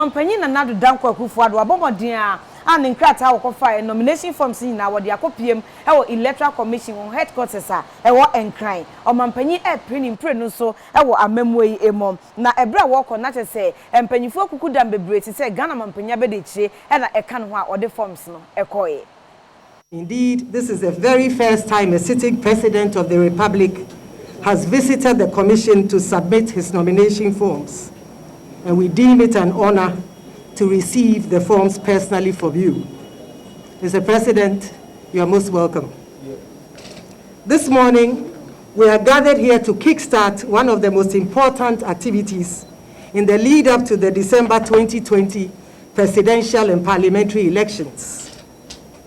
Company na nadu danko Akufo-Addo abomodin a ne nkrata akofa nomination forms nyina wode akopiem ewo electoral commission on headquarters ewo enkran omampanyi pre no so ewo amamwe emom na ebra wo ko na chese empanyifo akukudam bebreti se Ghana mampanya bede chire na eka no a ode forms no ekoye. Indeed, this is the very first time a sitting president of the Republic has visited the commission to submit his nomination forms, and we deem it an honor to receive the forms personally from you. Mr. President, you are most welcome. This morning, we are gathered here to kickstart one of the most important activities in the lead up to the December 2020 presidential and parliamentary elections.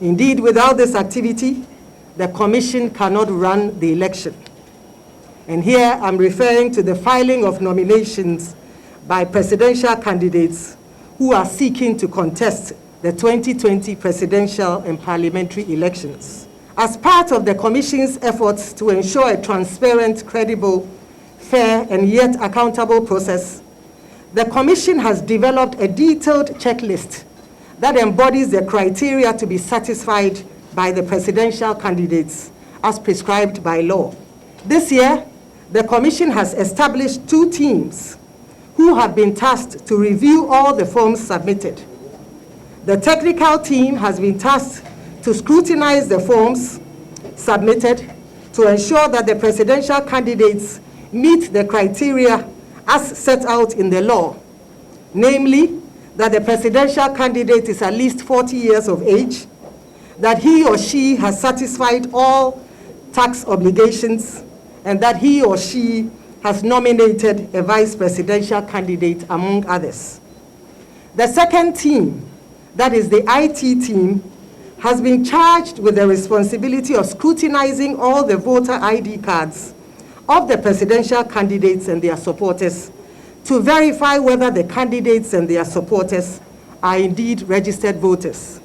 Indeed, without this activity, the Commission cannot run the election. And here I'm referring to the filing of nominations by presidential candidates who are seeking to contest the 2020 presidential and parliamentary elections. As part of the Commission's efforts to ensure a transparent, credible, fair, and yet accountable process, the Commission has developed a detailed checklist that embodies the criteria to be satisfied by the presidential candidates as prescribed by law. This year, the Commission has established 2 teams who have been tasked to review all the forms submitted. The technical team has been tasked to scrutinize the forms submitted to ensure that the presidential candidates meet the criteria as set out in the law, namely, that the presidential candidate is at least 40 years of age, that he or she has satisfied all tax obligations, and that he or she has nominated a vice presidential candidate, among others. The second team, that is the IT team, has been charged with the responsibility of scrutinizing all the voter ID cards of the presidential candidates and their supporters to verify whether the candidates and their supporters are indeed registered voters.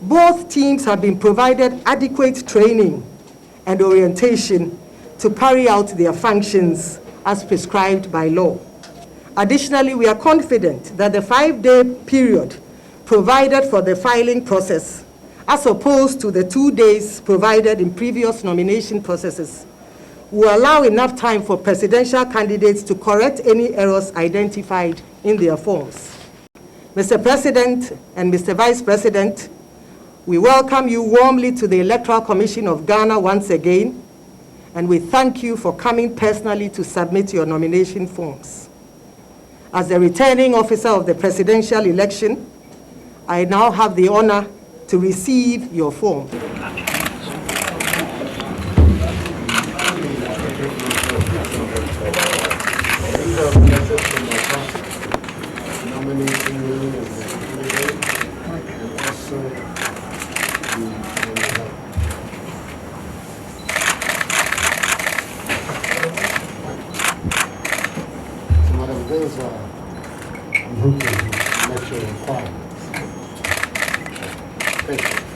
Both teams have been provided adequate training and orientation to carry out their functions as prescribed by law. Additionally, we are confident that the 5-day period provided for the filing process, as opposed to the 2 days provided in previous nomination processes, will allow enough time for presidential candidates to correct any errors identified in their forms. Mr. President and Mr. Vice President, we welcome you warmly to the Electoral Commission of Ghana once again, and we thank you for coming personally to submit your nomination forms. As the returning officer of the presidential election, I now have the honor to receive your form. I'm hoping to make sure requirements. Thank you.